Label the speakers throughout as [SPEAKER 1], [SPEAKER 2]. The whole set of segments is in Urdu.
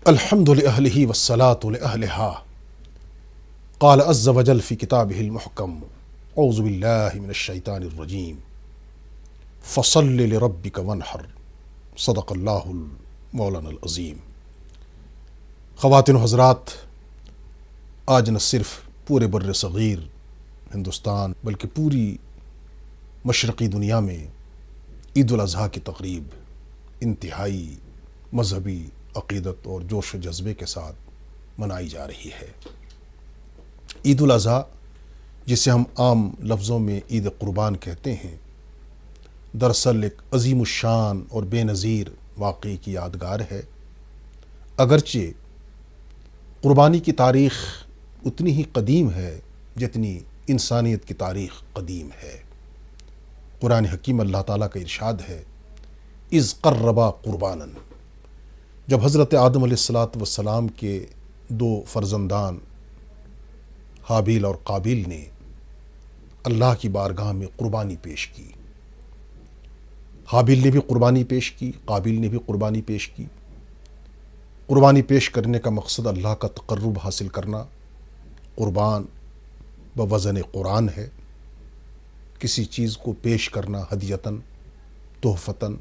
[SPEAKER 1] الحمد لأهله والصلاة لأهلها قال عز وجل في كتابه المحكم اعوذ بالله من الشیطان الرجیم فصل لربك وانحر صدق اللہ مولانا العظیم۔ خواتین و حضرات، آج نہ صرف پورے بر صغیر ہندوستان بلکہ پوری مشرقی دنیا میں عید الاضحیٰ کی تقریب انتہائی مذہبی عقیدت اور جوش و جذبے کے ساتھ منائی جا رہی ہے۔ عید الاضحیٰ، جسے ہم عام لفظوں میں عید قربان کہتے ہیں، دراصل ایک عظیم الشان اور بے نظیر واقعے کی یادگار ہے۔ اگرچہ قربانی کی تاریخ اتنی ہی قدیم ہے جتنی انسانیت کی تاریخ قدیم ہے۔ قرآن حکیم اللہ تعالیٰ کا ارشاد ہے، اذ قربا قربانا، جب حضرت آدم علیہ السلام کے دو فرزندان حابیل اور قابیل نے اللہ کی بارگاہ میں قربانی پیش کی، حابیل نے بھی قربانی پیش کی، قابیل نے بھی قربانی پیش کی۔ قربانی پیش کرنے کا مقصد اللہ کا تقرب حاصل کرنا، قربان بوزن قرآن ہے، کسی چیز کو پیش کرنا ہدیتاً، تحفتاً۔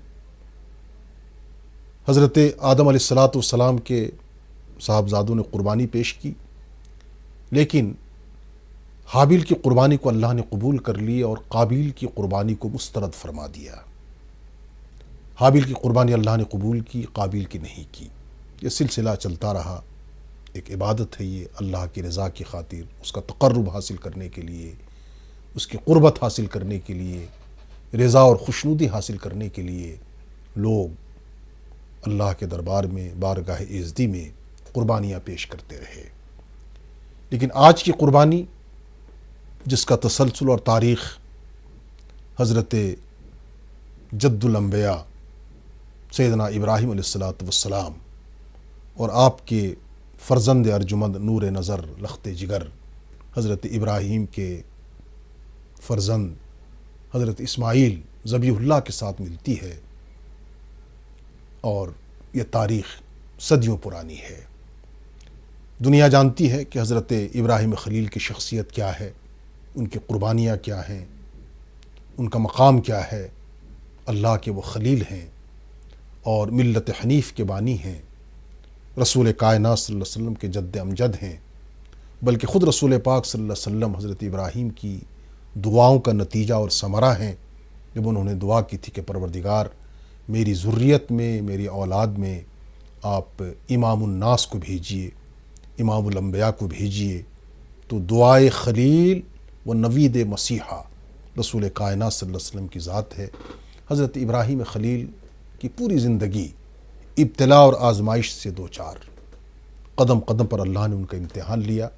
[SPEAKER 1] حضرت آدم علیہ السلام کے صاحبزادوں نے قربانی پیش کی، لیکن حابیل کی قربانی کو اللہ نے قبول کر لی اور قابیل کی قربانی کو مسترد فرما دیا۔ حابیل کی قربانی اللہ نے قبول کی، قابیل کی نہیں کی۔ یہ سلسلہ چلتا رہا۔ ایک عبادت ہے یہ، اللہ کی رضا کی خاطر، اس کا تقرب حاصل کرنے کے لیے، اس کی قربت حاصل کرنے کے لیے، رضا اور خوشنودی حاصل کرنے کے لیے لوگ اللہ کے دربار میں بارگاہ عزتی میں قربانیاں پیش کرتے رہے۔ لیکن آج کی قربانی، جس کا تسلسل اور تاریخ حضرت جد الانبیاء سیدنا ابراہیم علیہ السلام اور آپ کے فرزند ارجمند نور نظر لخت جگر حضرت ابراہیم کے فرزند حضرت اسماعیل ذبیح اللہ کے ساتھ ملتی ہے، اور یہ تاریخ صدیوں پرانی ہے۔ دنیا جانتی ہے کہ حضرت ابراہیم خلیل کی شخصیت کیا ہے، ان کی قربانیاں کیا ہیں، ان کا مقام کیا ہے۔ اللہ کے وہ خلیل ہیں اور ملت حنیف کے بانی ہیں، رسول کائنات صلی اللہ علیہ وسلم کے جد امجد ہیں، بلکہ خود رسول پاک صلی اللہ علیہ وسلم حضرت ابراہیم کی دعاؤں کا نتیجہ اور ثمرہ ہیں، جب انہوں نے دعا کی تھی کہ پروردگار میری ذریت میں، میری اولاد میں آپ امام الناس کو بھیجیے، امام الانبیاء کو بھیجیے۔ تو دعائے خلیل و نوید مسیحا رسول کائنات صلی اللہ علیہ وسلم کی ذات ہے۔ حضرت ابراہیم خلیل کی پوری زندگی ابتلا اور آزمائش سے دوچار، قدم قدم پر اللہ نے ان کا امتحان لیا،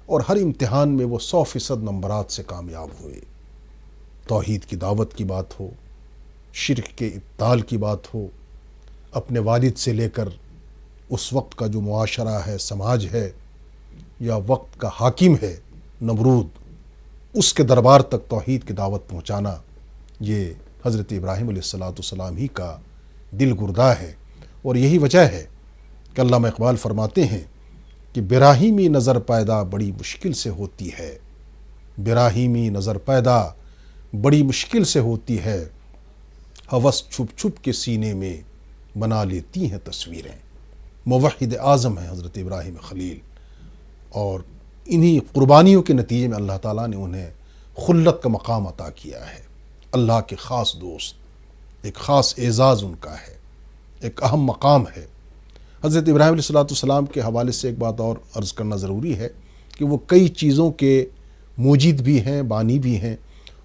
[SPEAKER 1] اور ہر امتحان میں وہ 100% نمبرات سے کامیاب ہوئے۔ توحید کی دعوت کی بات ہو، شرک کے ابطال کی بات ہو، اپنے والد سے لے کر اس وقت کا جو معاشرہ ہے، سماج ہے، یا وقت کا حاکم ہے نمرود، اس کے دربار تک توحید کی دعوت پہنچانا، یہ حضرت ابراہیم علیہ السلام ہی کا دل گردہ ہے۔ اور یہی وجہ ہے کہ علامہ اقبال فرماتے ہیں کہ براہیمی نظر پیدا بڑی مشکل سے ہوتی ہے، براہیمی نظر پیدا بڑی مشکل سے ہوتی ہے، ہوس چھپ چھپ کے سینے میں بنا لیتی ہیں تصویریں۔ موحد اعظم ہیں حضرت ابراہیم خلیل، اور انہی قربانیوں کے نتیجے میں اللہ تعالیٰ نے انہیں خلت کا مقام عطا کیا ہے، اللہ کے خاص دوست، ایک خاص اعزاز ان کا ہے، ایک اہم مقام ہے۔ حضرت ابراہیم علیہ السلام کے حوالے سے ایک بات اور عرض کرنا ضروری ہے کہ وہ کئی چیزوں کے موجد بھی ہیں، بانی بھی ہیں،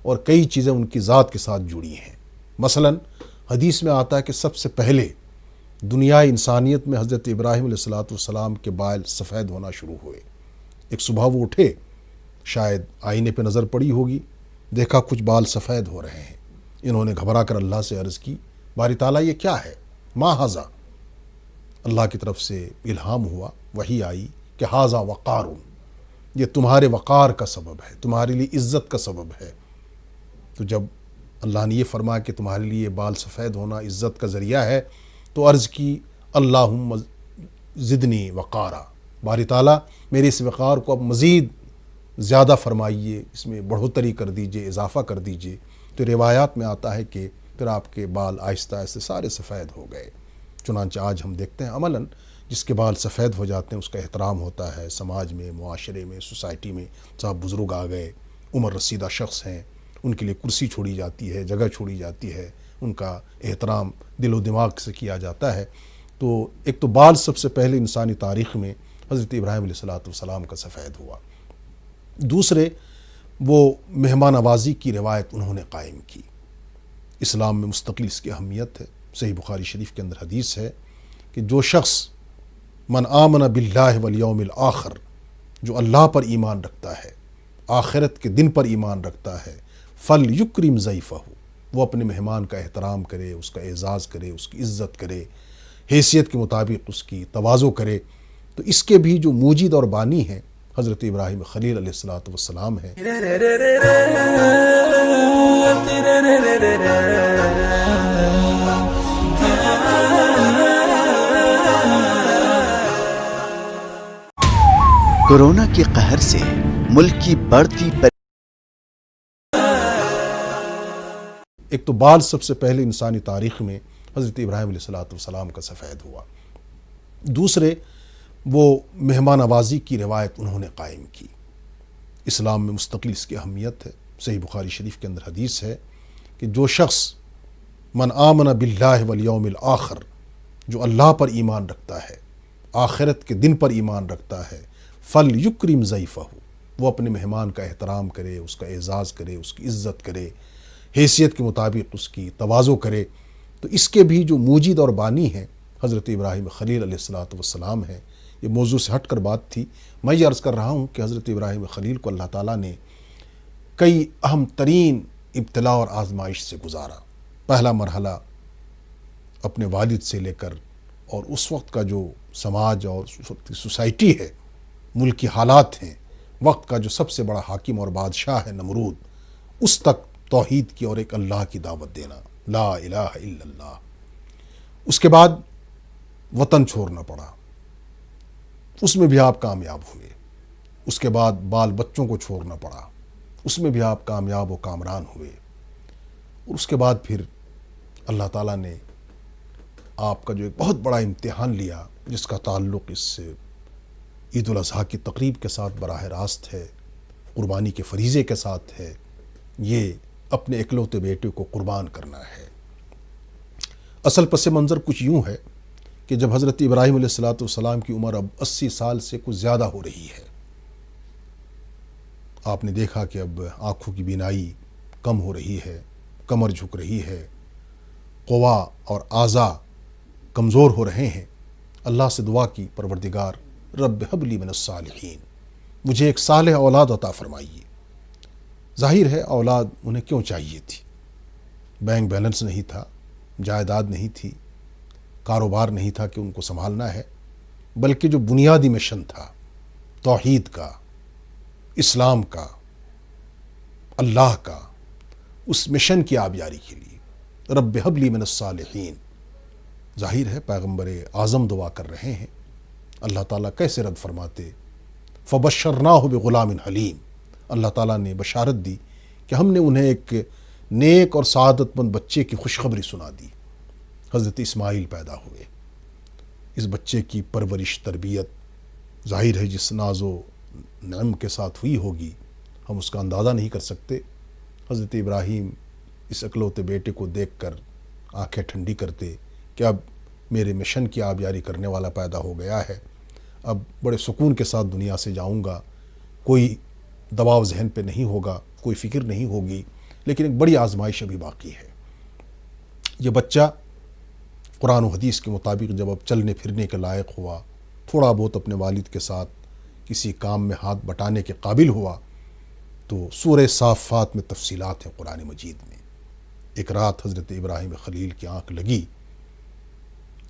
[SPEAKER 1] اور کئی چیزیں ان کی ذات کے ساتھ جڑی ہیں۔ مثلا حدیث میں آتا ہے کہ سب سے پہلے دنیا انسانیت میں حضرت ابراہیم علیہ السلام کے بال سفید ہونا شروع ہوئے۔ ایک صبح وہ اٹھے، شاید آئینے پہ نظر پڑی ہوگی، دیکھا کچھ بال سفید ہو رہے ہیں۔ انہوں نے گھبرا کر اللہ سے عرض کی، باری تعالیٰ یہ کیا ہے؟ ما ھذا؟ اللہ کی طرف سے الہام ہوا، وحی آئی کہ ھذا وقار، یہ تمہارے وقار کا سبب ہے، تمہارے لیے عزت کا سبب ہے۔ تو جب اللہ نے یہ فرمایا کہ تمہارے لیے بال سفید ہونا عزت کا ذریعہ ہے، تو عرض کی اللہم زدنی وقارا، باری تعالیٰ میرے اس وقار کو اب مزید زیادہ فرمائیے، اس میں بڑھوتری کر دیجئے، اضافہ کر دیجئے۔ تو روایات میں آتا ہے کہ پھر آپ کے بال آہستہ آہستہ سارے سفید ہو گئے۔ چنانچہ آج ہم دیکھتے ہیں عملاً جس کے بال سفید ہو جاتے ہیں اس کا احترام ہوتا ہے سماج میں، معاشرے میں، سوسائٹی میں۔ صاحب بزرگ آ گئے، عمر رسیدہ شخص ہیں، ان کے لیے کرسی چھوڑی جاتی ہے، جگہ چھوڑی جاتی ہے، ان کا احترام دل و دماغ سے کیا جاتا ہے۔ تو ایک تو بال سب سے پہلے انسانی تاریخ میں حضرت ابراہیم علیہ السلام کا سفید ہوا۔ دوسرے، وہ مہمان نوازی کی روایت انہوں نے قائم کی۔ اسلام میں مستقل اس کی اہمیت ہے۔ صحیح بخاری شریف کے اندر حدیث ہے کہ جو شخص من آمن باللہ والیوم الآخر، جو اللہ پر ایمان رکھتا ہے، آخرت کے دن پر ایمان رکھتا ہے، فلیکرم ضیفہ، وہ اپنے مہمان کا احترام کرے، اس کا اعزاز کرے، اس کی عزت کرے، حیثیت کے مطابق اس کی تواضع کرے۔ تو اس کے بھی جو موجد اور بانی ہیں حضرت ابراہیم خلیل علیہ السلام ہیں۔
[SPEAKER 2] کورونا کے قہر سے ملک کی بڑھتی
[SPEAKER 1] ایک تو بال سب سے پہلے انسانی تاریخ میں حضرت ابراہیم علیہ السلام کا سفید ہوا۔ دوسرے، وہ مہمان نوازی کی روایت انہوں نے قائم کی۔ اسلام میں مستقل اس کی اہمیت ہے۔ صحیح بخاری شریف کے اندر حدیث ہے کہ جو شخص من آمن باللہ والیوم الآخر، جو اللہ پر ایمان رکھتا ہے، آخرت کے دن پر ایمان رکھتا ہے، فلیکرم ضیفہ، وہ اپنے مہمان کا احترام کرے، اس کا اعزاز کرے، اس کی عزت کرے، حیثیت کے مطابق اس کی تواضع کرے۔ تو اس کے بھی جو موجد اور بانی ہیں حضرت ابراہیم خلیل علیہ السلام ہیں۔ یہ موضوع سے ہٹ کر بات تھی، میں یہ عرض کر رہا ہوں کہ حضرت ابراہیم خلیل کو اللہ تعالیٰ نے کئی اہم ترین ابتلاء اور آزمائش سے گزارا۔ پہلا مرحلہ اپنے والد سے لے کر اور اس وقت کا جو سماج اور سوسائٹی ہے، ملکی حالات ہیں، وقت کا جو سب سے بڑا حاکم اور بادشاہ ہے نمرود، اس تک توحید کی اور ایک اللہ کی دعوت دینا، لا الہ الا اللہ۔ اس کے بعد وطن چھوڑنا پڑا، اس میں بھی آپ کامیاب ہوئے۔ اس کے بعد بال بچوں کو چھوڑنا پڑا، اس میں بھی آپ کامیاب و کامران ہوئے۔ اور اس کے بعد پھر اللہ تعالیٰ نے آپ کا جو ایک بہت بڑا امتحان لیا، جس کا تعلق اس عید الاضحیٰ کی تقریب کے ساتھ براہ راست ہے، قربانی کے فریضے کے ساتھ ہے، یہ اپنے اکلوتے بیٹے کو قربان کرنا ہے۔ اصل پس منظر کچھ یوں ہے کہ جب حضرت ابراہیم علیہ السلام کی عمر اب 80 سال سے کچھ زیادہ ہو رہی ہے، آپ نے دیکھا کہ اب آنکھوں کی بینائی کم ہو رہی ہے، کمر جھک رہی ہے، قوا اور اعضاء کمزور ہو رہے ہیں۔ اللہ سے دعا کی، پروردگار رب ہب لی من الصالحین، مجھے ایک صالح اولاد عطا فرمائیے۔ ظاہر ہے اولاد انہیں کیوں چاہیے تھی؟ بینک بیلنس نہیں تھا، جائیداد نہیں تھی، کاروبار نہیں تھا کہ ان کو سنبھالنا ہے، بلکہ جو بنیادی مشن تھا توحید کا، اسلام کا، اللہ کا، اس مشن کی آبیاری کے لیے رب ہب لی من الصالحین۔ ظاہر ہے پیغمبر اعظم دعا کر رہے ہیں، اللہ تعالیٰ کیسے رد فرماتے؟ فبشرناہ بغلام حلیم، اللہ تعالیٰ نے بشارت دی کہ ہم نے انہیں ایک نیک اور سعادت مند بچے کی خوشخبری سنا دی۔ حضرت اسماعیل پیدا ہوئے۔ اس بچے کی پرورش، تربیت ظاہر ہے جس ناز و نعم کے ساتھ ہوئی ہوگی، ہم اس کا اندازہ نہیں کر سکتے۔ حضرت ابراہیم اس اکلوتے بیٹے کو دیکھ کر آنکھیں ٹھنڈی کرتے کہ اب میرے مشن کی آبیاری کرنے والا پیدا ہو گیا ہے، اب بڑے سکون کے ساتھ دنیا سے جاؤں گا، کوئی دباؤ ذہن پہ نہیں ہوگا، کوئی فکر نہیں ہوگی۔ لیکن ایک بڑی آزمائش ابھی باقی ہے۔ یہ بچہ قرآن و حدیث کے مطابق جب اب چلنے پھرنے کے لائق ہوا، تھوڑا بہت اپنے والد کے ساتھ کسی کام میں ہاتھ بٹانے کے قابل ہوا، تو سورہ صافات میں تفصیلات ہیں قرآن مجید میں۔ ایک رات حضرت ابراہیم خلیل کی آنکھ لگی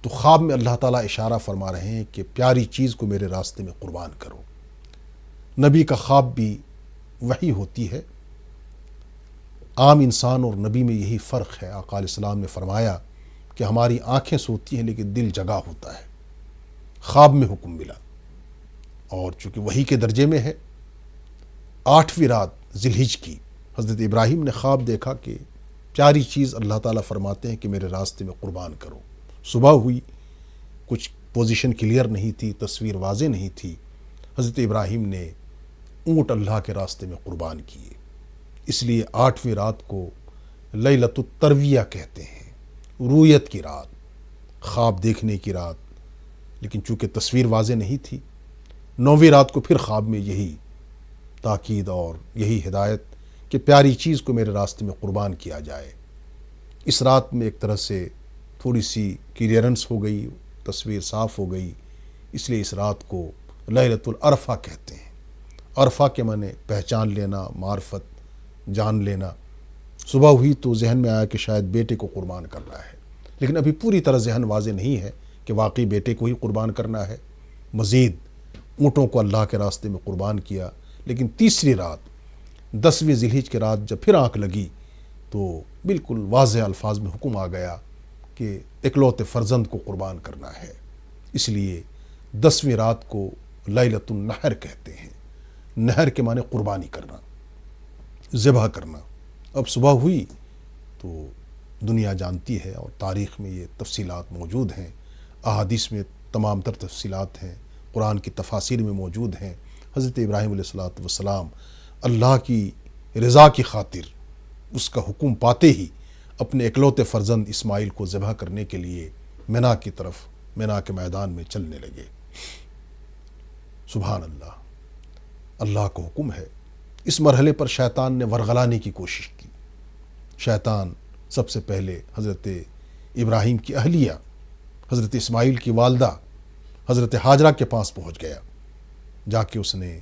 [SPEAKER 1] تو خواب میں اللہ تعالیٰ اشارہ فرما رہے ہیں کہ پیاری چیز کو میرے راستے میں قربان کرو۔ نبی کا خواب بھی وحی ہوتی ہے، عام انسان اور نبی میں یہی فرق ہے۔ آقا علیہ السلام نے فرمایا کہ ہماری آنکھیں سوتی ہیں لیکن دل جگا ہوتا ہے۔ خواب میں حکم ملا، اور چونکہ وحی کے درجے میں ہے، 8ویں رات ذی الحجہ کی حضرت ابراہیم نے خواب دیکھا کہ پیاری چیز اللہ تعالیٰ فرماتے ہیں کہ میرے راستے میں قربان کرو۔ صبح ہوئی، کچھ پوزیشن کلیئر نہیں تھی، تصویر واضح نہیں تھی، حضرت ابراہیم نے اونٹ اللہ کے راستے میں قربان کیے۔ اس لیے 8ویں رات کو لیلۃ الترویہ کہتے ہیں، رویت کی رات، خواب دیکھنے کی رات۔ لیکن چونکہ تصویر واضح نہیں تھی، 9ویں رات کو پھر خواب میں یہی تاکید اور یہی ہدایت کہ پیاری چیز کو میرے راستے میں قربان کیا جائے۔ اس رات میں ایک طرح سے تھوڑی سی کلیئرنس ہو گئی، تصویر صاف ہو گئی، اس لیے اس رات کو لیلۃ العرفہ کہتے ہیں۔ عرفہ کے معنی پہچان لینا، معرفت، جان لینا۔ صبح ہوئی تو ذہن میں آیا کہ شاید بیٹے کو قربان کرنا ہے، لیکن ابھی پوری طرح ذہن واضح نہیں ہے کہ واقعی بیٹے کو ہی قربان کرنا ہے۔ مزید اونٹوں کو اللہ کے راستے میں قربان کیا۔ لیکن تیسری رات 10ویں ذی الحجہ کی رات جب پھر آنکھ لگی تو بالکل واضح الفاظ میں حکم آ گیا کہ اکلوتے فرزند کو قربان کرنا ہے۔ اس لیے 10ویں رات کو لیلۃ النحر کہتے ہیں۔ نحر کے معنی قربانی کرنا، ذبح کرنا۔ اب صبح ہوئی تو دنیا جانتی ہے، اور تاریخ میں یہ تفصیلات موجود ہیں، احادیث میں تمام تر تفصیلات ہیں، قرآن کی تفاسیر میں موجود ہیں۔ حضرت ابراہیم علیہ السلام اللہ کی رضا کی خاطر اس کا حکم پاتے ہی اپنے اکلوتے فرزند اسماعیل کو ذبح کرنے کے لیے منا کی طرف، منا کے میدان میں چلنے لگے۔ سبحان اللہ، اللہ کا حکم ہے۔ اس مرحلے پر شیطان نے ورغلانے کی کوشش کی۔ شیطان سب سے پہلے حضرت ابراہیم کی اہلیہ، حضرت اسماعیل کی والدہ حضرت ہاجرہ کے پاس پہنچ گیا۔ جا کے اس نے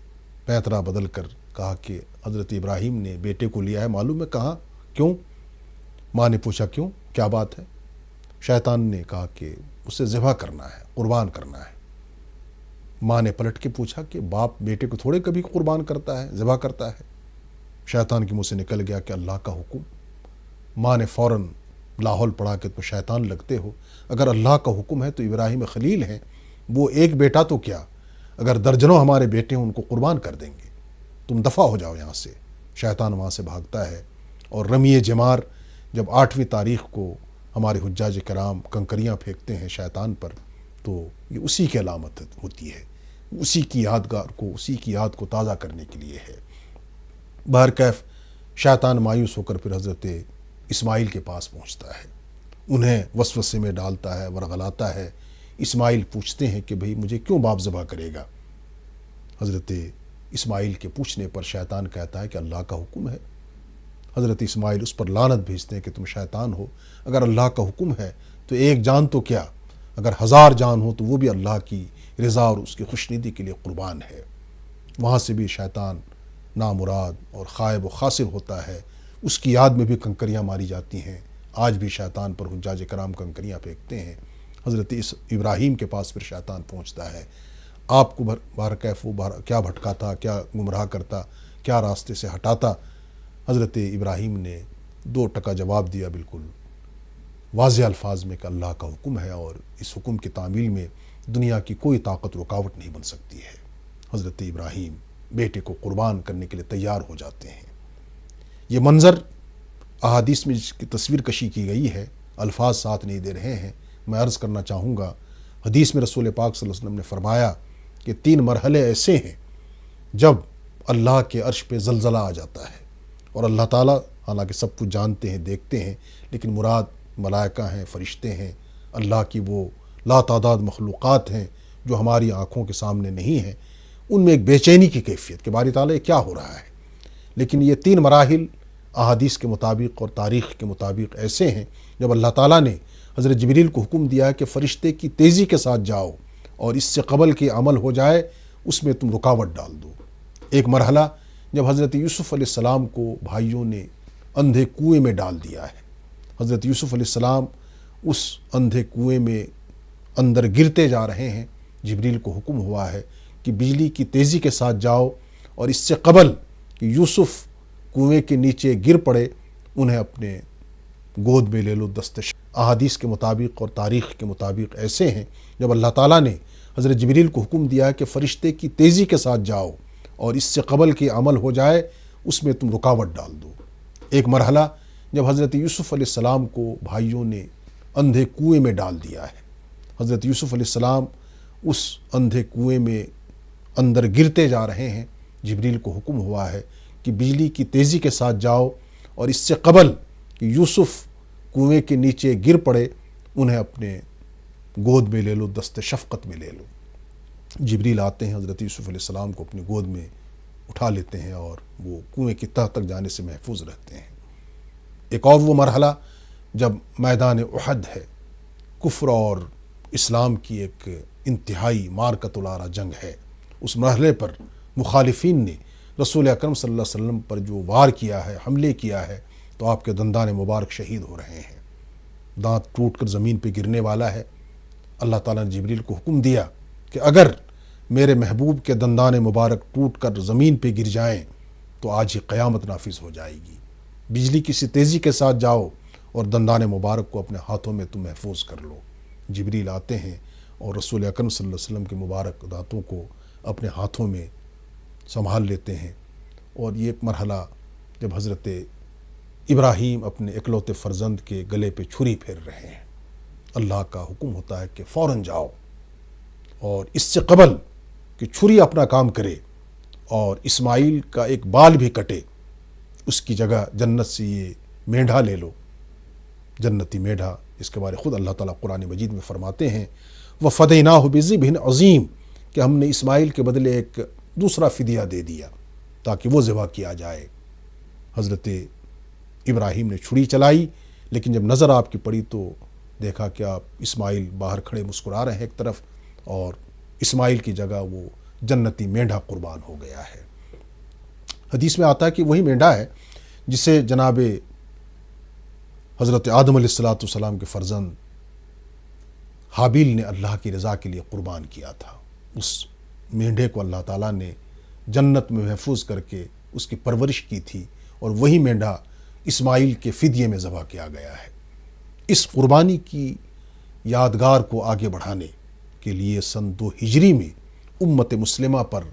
[SPEAKER 1] پیترا بدل کر کہا کہ حضرت ابراہیم نے بیٹے کو لیا ہے، معلوم ہے کہاں، کیوں؟ ماں نے پوچھا کیوں، کیا بات ہے؟ شیطان نے کہا کہ اسے ذبح کرنا ہے، قربان کرنا ہے۔ ماں نے پلٹ کے پوچھا کہ باپ بیٹے کو تھوڑے کبھی قربان کرتا ہے، ذبح کرتا ہے؟ شیطان کے منہ سے نکل گیا کہ اللہ کا حکم۔ ماں نے فوراً لاحول پڑھا کہ تم شیطان لگتے ہو، اگر اللہ کا حکم ہے تو ابراہیم خلیل ہیں، وہ ایک بیٹا تو کیا، اگر درجنوں ہمارے بیٹے ہیں ان کو قربان کر دیں گے، تم دفع ہو جاؤ یہاں سے۔ شیطان وہاں سے بھاگتا ہے، اور رمی جمار جب 8ویں تاریخ کو ہمارے حجاج کرام کنکریاں پھینکتے ہیں شیطان پر، تو یہ اسی کی علامت ہوتی ہے، اسی کی یادگار کو، اسی کی یاد کو تازہ کرنے کے لیے ہے۔ بہرکیف شیطان مایوس ہو کر پھر حضرت اسماعیل کے پاس پہنچتا ہے، انہیں وسوسے میں ڈالتا ہے، ورغلاتا ہے۔ اسماعیل پوچھتے ہیں کہ بھئی مجھے کیوں باپ ذبح کرے گا؟ حضرت اسماعیل کے پوچھنے پر شیطان کہتا ہے کہ اللہ کا حکم ہے۔ حضرت اسماعیل اس پر لعنت بھیجتے ہیں کہ تم شیطان ہو، اگر اللہ کا حکم ہے تو ایک جان تو کیا، اگر 1000 جان ہو تو وہ بھی اللہ کی رضا اور اس کی خوشنودی کے لیے قربان ہے۔ وہاں سے بھی شیطان نامراد اور خائب و خاسر ہوتا ہے، اس کی یاد میں بھی کنکریاں ماری جاتی ہیں۔ آج بھی شیطان پر حجاج کرام کنکریاں پھینکتے ہیں۔ حضرت ابراہیم کے پاس پھر شیطان پہنچتا ہے، آپ کو بہرکیف وہ کیا بھٹکاتا، کیا گمراہ کرتا، کیا راستے سے ہٹاتا۔ حضرت ابراہیم نے 2 ٹکا جواب دیا بالکل واضح الفاظ میں کہ اللہ کا حکم ہے، اور اس حکم کی تعمیل میں دنیا کی کوئی طاقت رکاوٹ نہیں بن سکتی ہے۔ حضرت ابراہیم بیٹے کو قربان کرنے کے لیے تیار ہو جاتے ہیں۔ یہ منظر احادیث میں جس کی تصویر کشی کی گئی ہے، الفاظ ساتھ نہیں دے رہے ہیں، میں عرض کرنا چاہوں گا۔ حدیث میں رسول پاک صلی اللہ علیہ وسلم نے فرمایا کہ 3 مرحلے ایسے ہیں جب اللہ کے عرش پہ زلزلہ آ جاتا ہے، اور اللہ تعالیٰ حالانکہ سب کچھ جانتے ہیں، دیکھتے ہیں، لیکن مراد ملائکہ ہیں، فرشتے ہیں، اللہ کی وہ لا تعداد مخلوقات ہیں جو ہماری آنکھوں کے سامنے نہیں ہیں۔ ان میں ایک بے چینی کی کیفیت کہ باری تعالیٰ کیا ہو رہا ہے۔ لیکن یہ 3 مراحل احادیث کے مطابق اور تاریخ کے مطابق ایسے ہیں جب اللہ تعالیٰ نے حضرت جبریل کو حکم دیا ہے کہ فرشتے کی تیزی کے ساتھ جاؤ، اور اس سے قبل کہ عمل ہو جائے اس میں تم رکاوٹ ڈال دو۔ ایک مرحلہ جب حضرت یوسف علیہ السلام کو بھائیوں نے اندھے کنویں میں ڈال دیا ہے، حضرت یوسف علیہ السلام اس اندھے کنویں میں اندر گرتے جا رہے ہیں، جبریل کو حکم ہوا ہے کہ بجلی کی تیزی کے ساتھ جاؤ، اور اس سے قبل کہ یوسف کنویں کے نیچے گر پڑے انہیں اپنے گود میں لے لو۔ احادیث کے مطابق اور تاریخ کے مطابق ایسے ہیں جب اللہ تعالیٰ نے حضرت جبریل کو حکم دیا کہ فرشتے کی تیزی کے ساتھ جاؤ اور اس سے قبل کہ عمل ہو جائے اس میں تم رکاوٹ ڈال دو۔ ایک مرحلہ جب حضرت یوسف علیہ السلام کو بھائیوں نے اندھے کنویں میں ڈال دیا ہے، حضرت یوسف علیہ السلام اس اندھے کنویں میں اندر گرتے جا رہے ہیں، جبریل کو حکم ہوا ہے کہ بجلی کی تیزی کے ساتھ جاؤ اور اس سے قبل کہ یوسف کنویں کے نیچے گر پڑے انہیں اپنے گود میں لے لو، دست شفقت میں لے لو۔ جبریل آتے ہیں، حضرت یوسف علیہ السلام کو اپنی گود میں اٹھا لیتے ہیں اور وہ کنویں کی تہ تک جانے سے محفوظ رہتے ہیں۔ ایک اور وہ مرحلہ جب میدان احد ہے، کفر اور اسلام کی ایک انتہائی مارکۃ العارہ جنگ ہے، اس مرحلے پر مخالفین نے رسول اکرم صلی اللہ علیہ وسلم پر جو وار کیا ہے، حملے کیا ہے، تو آپ کے دندان مبارک شہید ہو رہے ہیں، دانت ٹوٹ کر زمین پہ گرنے والا ہے۔ اللہ تعالیٰ نے جبریل کو حکم دیا کہ اگر میرے محبوب کے دندان مبارک ٹوٹ کر زمین پہ گر جائیں تو آج ہی قیامت نافذ ہو جائے گی۔ بجلی کی سی تیزی کے ساتھ جاؤ اور دندان مبارک کو اپنے ہاتھوں میں تم محفوظ کر لو۔ جبریل آتے ہیں اور رسول اکرم صلی اللہ علیہ وسلم کے مبارک دانتوں کو اپنے ہاتھوں میں سنبھال لیتے ہیں۔ اور یہ ایک مرحلہ جب حضرت ابراہیم اپنے اکلوتے فرزند کے گلے پہ چھری پھیر رہے ہیں، اللہ کا حکم ہوتا ہے کہ فوراً جاؤ اور اس سے قبل کہ چھری اپنا کام کرے اور اسماعیل کا ایک بال بھی کٹے، اس کی جگہ جنت سے یہ مینڈھا لے لو، جنتی مینڈھا۔ اس کے بارے خود اللہ تعالیٰ قرآن مجید میں فرماتے ہیں وَفَدَيْنَاهُ بِذِبْحٍ عَظِيمٍ کہ ہم نے اسماعیل کے بدلے ایک دوسرا فدیہ دے دیا تاکہ وہ ذبح کیا جائے۔ حضرت ابراہیم نے چھری چلائی، لیکن جب نظر آپ کی پڑی تو دیکھا کہ آپ اسماعیل باہر کھڑے مسکرا رہے ہیں ایک طرف، اور اسماعیل کی جگہ وہ جنتی مینڈھا قربان ہو گیا ہے۔ حدیث میں آتا ہے کہ وہی مینڈھا ہے جسے جناب حضرت آدم علیہ السلام کے فرزند حابیل نے اللہ کی رضا کے لیے قربان کیا تھا۔ اس مینڈھے کو اللہ تعالیٰ نے جنت میں محفوظ کر کے اس کی پرورش کی تھی، اور وہی مینڈھا اسماعیل کے فدیے میں ذبح کیا گیا ہے۔ اس قربانی کی یادگار کو آگے بڑھانے کے لیے سن 2 ہجری میں امت مسلمہ پر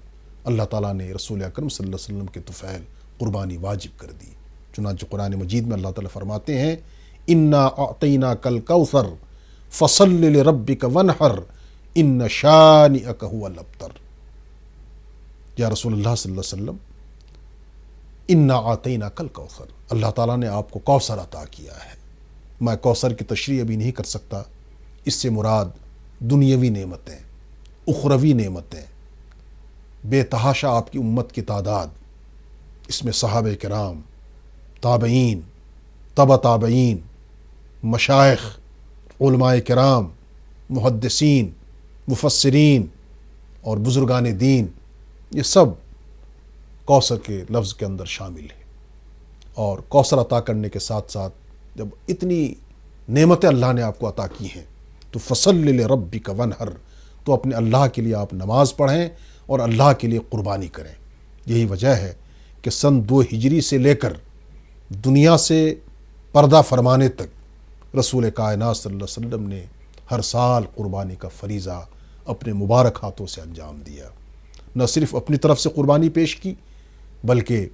[SPEAKER 1] اللہ تعالیٰ نے رسول اکرم صلی اللہ علیہ وسلم کے طفیل قربانی واجب کر دی۔ چنانچہ قرآن مجید میں اللہ تعالیٰ فرماتے ہیں انا اعطیناک الکوثر فصل لربک وانحر ان شانئک هو الابتر۔ یا رسول اللہ صلی اللہ علیہ وسلم، انا اعطیناک الکوثر، اللہ تعالیٰ نے آپ کو کوثر عطا کیا ہے۔ میں کوثر کی تشریح ابھی نہیں کر سکتا، اس سے مراد دنیاوی نعمتیں، اخروی نعمتیں، بے تحاشا آپ کی امت کی تعداد، اس میں صحابہ کرام، تابعین، تبع تابعین، مشائخ، علماء کرام، محدثین، مفسرین اور بزرگان دین، یہ سب کوثر کے لفظ کے اندر شامل ہے۔ اور کوثر عطا کرنے کے ساتھ ساتھ جب اتنی نعمتیں اللہ نے آپ کو عطا کی ہیں تو فصل لربک وانحر، تو اپنے اللہ کے لیے آپ نماز پڑھیں اور اللہ کے لیے قربانی کریں۔ یہی وجہ ہے کہ سن 2 ہجری سے لے کر دنیا سے پردہ فرمانے تک رسول کائنات صلی اللہ علیہ وسلم نے ہر سال قربانی کا فریضہ اپنے مبارک ہاتھوں سے انجام دیا۔ نہ صرف اپنی طرف سے قربانی پیش کی، بلکہ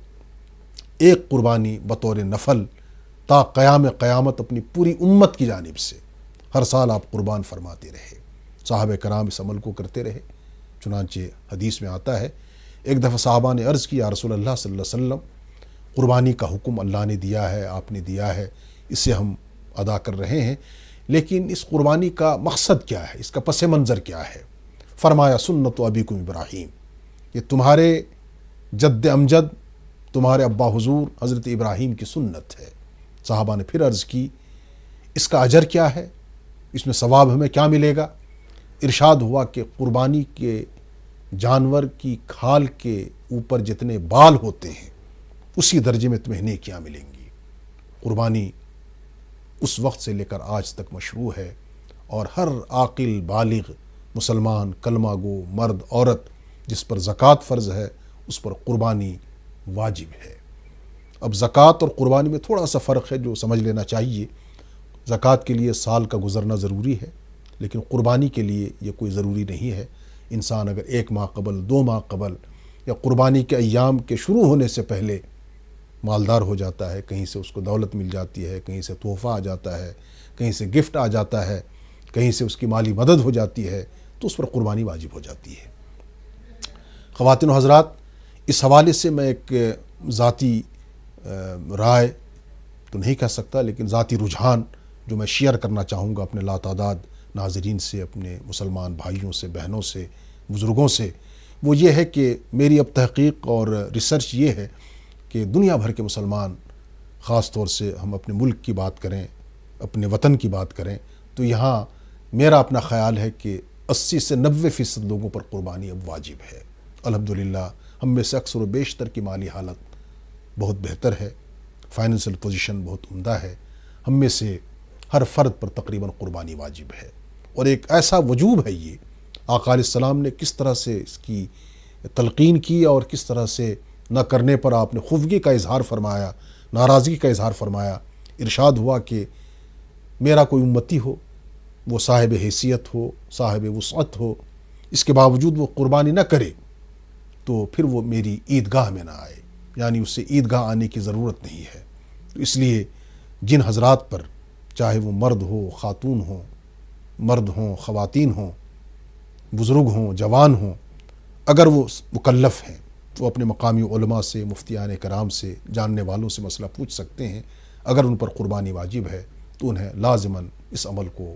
[SPEAKER 1] ایک قربانی بطور نفل تا قیام قیامت اپنی پوری امت کی جانب سے ہر سال آپ قربان فرماتے رہے۔ صحابہ کرام اس عمل کو کرتے رہے۔ چنانچہ حدیث میں آتا ہے ایک دفعہ صحابہ نے عرض کی یا رسول اللہ صلی اللہ علیہ وسلم، قربانی کا حکم اللہ نے دیا ہے، آپ نے دیا ہے، اسے ہم ادا کر رہے ہیں، لیکن اس قربانی کا مقصد کیا ہے، اس کا پس منظر کیا ہے؟ فرمایا سنت ابیکم ابراہیم، یہ تمہارے جد امجد، تمہارے ابا حضور حضرت ابراہیم کی سنت ہے۔ صحابہ نے پھر عرض کی اس کا اجر کیا ہے، اس میں ثواب ہمیں کیا ملے گا؟ ارشاد ہوا کہ قربانی کے جانور کی کھال کے اوپر جتنے بال ہوتے ہیں اسی درجے میں تمہیں نیکیاں ملیں گی۔ قربانی اس وقت سے لے کر آج تک مشروع ہے، اور ہر عاقل بالغ مسلمان کلمہ گو مرد عورت جس پر زکوٰۃ فرض ہے اس پر قربانی واجب ہے۔ اب زکوٰۃ اور قربانی میں تھوڑا سا فرق ہے جو سمجھ لینا چاہیے۔ زکوٰۃ کے لیے سال کا گزرنا ضروری ہے، لیکن قربانی کے لیے یہ کوئی ضروری نہیں ہے. انسان اگر 1 ماہ قبل 2 ماہ قبل یا قربانی کے ایام کے شروع ہونے سے پہلے مالدار ہو جاتا ہے، کہیں سے اس کو دولت مل جاتی ہے، کہیں سے تحفہ آ جاتا ہے، کہیں سے گفٹ آ جاتا ہے، کہیں سے اس کی مالی مدد ہو جاتی ہے، تو اس پر قربانی واجب ہو جاتی ہے. خواتین و حضرات، اس حوالے سے میں ایک ذاتی رائے تو نہیں کہہ سکتا، لیکن ذاتی رجحان جو میں شیئر کرنا چاہوں گا اپنے لاتعداد ناظرین سے، اپنے مسلمان بھائیوں سے، بہنوں سے، بزرگوں سے، وہ یہ ہے کہ میری اب تحقیق اور ریسرچ یہ ہے کہ دنیا بھر کے مسلمان، خاص طور سے ہم اپنے ملک کی بات کریں، اپنے وطن کی بات کریں، تو یہاں میرا اپنا خیال ہے کہ 80 سے 90% لوگوں پر قربانی اب واجب ہے. الحمدللہ ہم میں سے اکثر و بیشتر کی مالی حالت بہت بہتر ہے، فائنینشیل پوزیشن بہت عمدہ ہے. ہم میں سے ہر فرد پر تقریباً قربانی واجب ہے، اور ایک ایسا وجوب ہے یہ. آقا علیہ السلام نے کس طرح سے اس کی تلقین کی اور کس طرح سے نہ کرنے پر آپ نے خفگی کا اظہار فرمایا، ناراضگی کا اظہار فرمایا. ارشاد ہوا کہ میرا کوئی امتی ہو، وہ صاحب حیثیت ہو، صاحب وسعت ہو، اس کے باوجود وہ قربانی نہ کرے تو پھر وہ میری عیدگاہ میں نہ آئے، یعنی اس سے عیدگاہ آنے کی ضرورت نہیں ہے. تو اس لیے جن حضرات پر، چاہے وہ مرد ہو، خاتون ہوں، مرد ہوں، خواتین ہوں، بزرگ ہوں، جوان ہوں، اگر وہ مکلف ہیں تو اپنے مقامی علماء سے، مفتیان کرام سے، جاننے والوں سے مسئلہ پوچھ سکتے ہیں. اگر ان پر قربانی واجب ہے تو انہیں لازماً اس عمل کو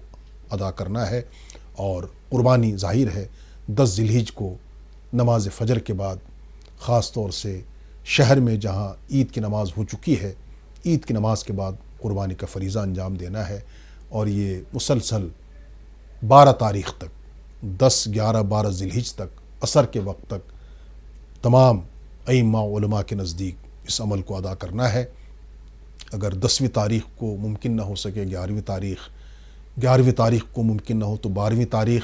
[SPEAKER 1] ادا کرنا ہے. اور قربانی ظاہر ہے 10 ذی الحجہ کو نماز فجر کے بعد، خاص طور سے شہر میں جہاں عید کی نماز ہو چکی ہے، عید کی نماز کے بعد قربانی کا فریضہ انجام دینا ہے. اور یہ مسلسل 12 تاریخ تک، 10، 11، 12 ذی الحجہ تک، عصر کے وقت تک تمام ائمہ علماء کے نزدیک اس عمل کو ادا کرنا ہے. اگر 10ویں تاریخ کو ممکن نہ ہو سکے، 11ویں تاریخ کو ممکن نہ ہو تو 12ویں تاریخ،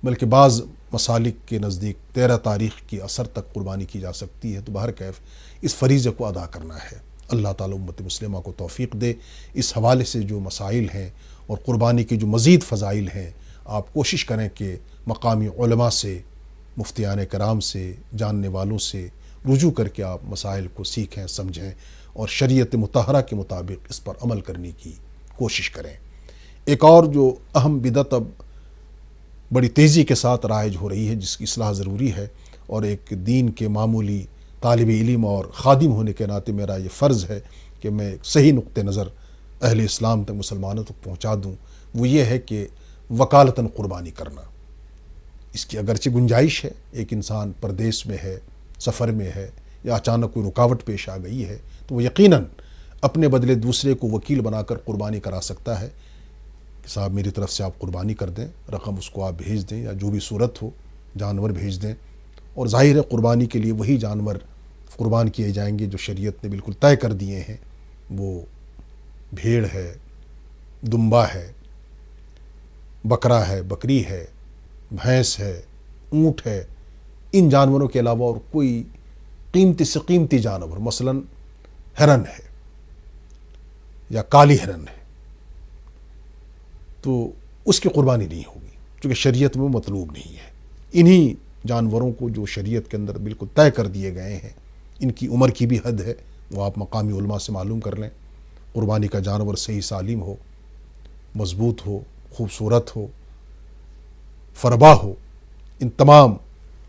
[SPEAKER 1] بلکہ بعض مسالک کے نزدیک 13 تاریخ کی عصر تک قربانی کی جا سکتی ہے. تو بہرکیف اس فریضے کو ادا کرنا ہے. اللہ تعالیٰ امت مسلمہ کو توفیق دے. اس حوالے سے جو مسائل ہیں اور قربانی کے جو مزید فضائل ہیں، آپ کوشش کریں کہ مقامی علماء سے، مفتیان کرام سے، جاننے والوں سے رجوع کر کے آپ مسائل کو سیکھیں، سمجھیں اور شریعت مطہرہ کے مطابق اس پر عمل کرنے کی کوشش کریں. ایک اور جو اہم بدعت اب بڑی تیزی کے ساتھ رائج ہو رہی ہے، جس کی اصلاح ضروری ہے، اور ایک دین کے معمولی طالب علم اور خادم ہونے کے ناطے میرا یہ فرض ہے کہ میں صحیح نقطہ نظر اہل اسلام تک، مسلمانوں تک پہنچا دوں. وہ یہ ہے کہ وکالتاً قربانی کرنا. اس کی اگرچہ گنجائش ہے، ایک انسان پردیس میں ہے، سفر میں ہے، یا اچانک کوئی رکاوٹ پیش آ گئی ہے، تو وہ یقیناً اپنے بدلے دوسرے کو وکیل بنا کر قربانی کرا سکتا ہے کہ صاحب میری طرف سے آپ قربانی کر دیں، رقم اس کو آپ بھیج دیں، یا جو بھی صورت ہو جانور بھیج دیں. اور ظاہر ہے قربانی کے لیے وہی جانور قربان کیے جائیں گے جو شریعت نے بالکل طے کر دیے ہیں. وہ بھیڑ ہے، دمبا ہے، بکرا ہے، بکری ہے، بھینس ہے، اونٹ ہے. ان جانوروں کے علاوہ اور کوئی قیمتی سے قیمتی جانور، مثلا ہرن ہے یا کالی ہرن ہے، تو اس کی قربانی نہیں ہوگی، چونکہ شریعت میں مطلوب نہیں ہے. انہی جانوروں کو جو شریعت کے اندر بالکل طے کر دیے گئے ہیں، ان کی عمر کی بھی حد ہے، وہ آپ مقامی علماء سے معلوم کر لیں. قربانی کا جانور صحیح سالم ہو، مضبوط ہو، خوبصورت ہو، فربا ہو. ان تمام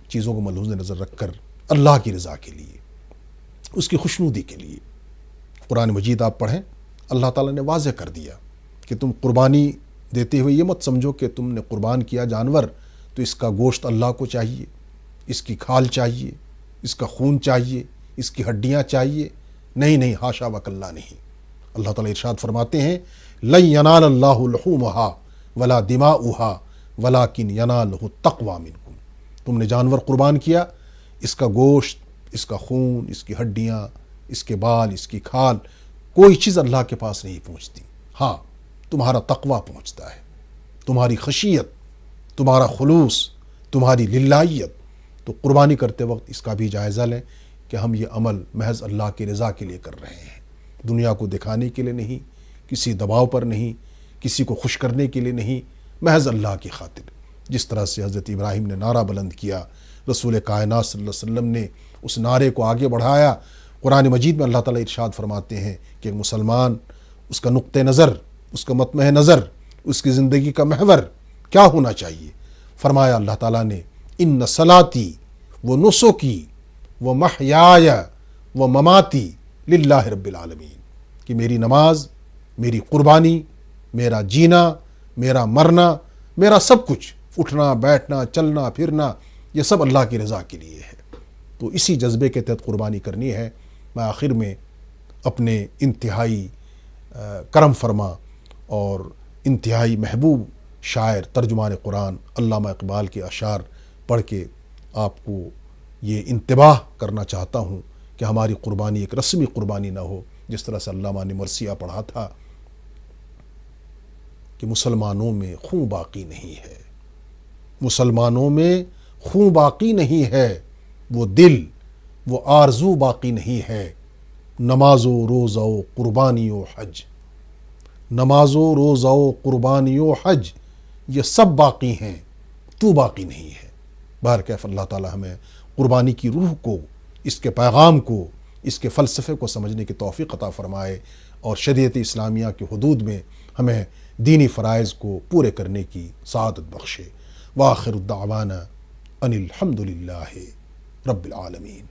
[SPEAKER 1] چیزوں کو ملحوظ نظر رکھ کر اللہ کی رضا کے لیے، اس کی خوشنودی کے لیے قرآن مجید آپ پڑھیں. اللہ تعالیٰ نے واضح کر دیا کہ تم قربانی دیتے ہوئے یہ مت سمجھو کہ تم نے قربان کیا جانور تو اس کا گوشت اللہ کو چاہیے، اس کی کھال چاہیے، اس کا خون چاہیے، اس کی ہڈیاں چاہیے. نہیں، حاشا وکلا نہیں. اللہ تعالیٰ ارشاد فرماتے ہیں لن ینال اللہ لحومها ولا دماؤها ولکن ینالہ التقوی منکم. تم نے جانور قربان کیا، اس کا گوشت، اس کا خون، اس کی ہڈیاں، اس کے بال، اس کی کھال، کوئی چیز اللہ کے پاس نہیں پہنچتی. ہاں، تمہارا تقوی پہنچتا ہے، تمہاری خشیت، تمہارا خلوص، تمہاری للہیت. تو قربانی کرتے وقت اس کا بھی جائزہ لیں کہ ہم یہ عمل محض اللہ کی رضا کے لیے کر رہے ہیں، دنیا کو دکھانے کے لیے نہیں، کسی دباؤ پر نہیں، کسی کو خوش کرنے کے لیے نہیں، محض اللہ کی خاطر. جس طرح سے حضرت ابراہیم نے نعرہ بلند کیا، رسول کائنات صلی اللہ علیہ وسلم نے اس نعرے کو آگے بڑھایا. قرآن مجید میں اللہ تعالیٰ ارشاد فرماتے ہیں کہ ایک مسلمان، اس کا نقطہ نظر، اس کا مطمع نظر، اس کی زندگی کا محور کیا ہونا چاہیے. فرمایا اللہ تعالیٰ نے ان صلاتی و نسکی و محیای و مماتی للہ رب العالمین، کہ میری نماز، میری قربانی، میرا جینا، میرا مرنا، میرا سب کچھ، اٹھنا بیٹھنا چلنا پھرنا، یہ سب اللہ کی رضا کے لیے ہے. تو اسی جذبے کے تحت قربانی کرنی ہے. میں آخر میں اپنے انتہائی کرم فرما اور انتہائی محبوب شاعر ترجمان قرآن علامہ اقبال کے اشعار پڑھ کے آپ کو یہ انتباہ کرنا چاہتا ہوں کہ ہماری قربانی ایک رسمی قربانی نہ ہو. جس طرح سے علامہ نے مرثیہ پڑھا تھا کہ مسلمانوں میں خون باقی نہیں ہے، مسلمانوں میں خون باقی نہیں ہے، وہ دل وہ آرزو باقی نہیں ہے. نماز و روزہ و قربانی و حج، نماز و روزہ و قربانی و حج، یہ سب باقی ہیں، تو باقی نہیں ہے. بہرکیف اللہ تعالی ہمیں قربانی کی روح کو، اس کے پیغام کو، اس کے فلسفے کو سمجھنے کی توفیق عطا فرمائے اور شریعت اسلامیہ کے حدود میں ہمیں دینی فرائض کو پورے کرنے کی سعادت بخشے. وآخر الدعوانا ان الحمد للہ رب العالمین.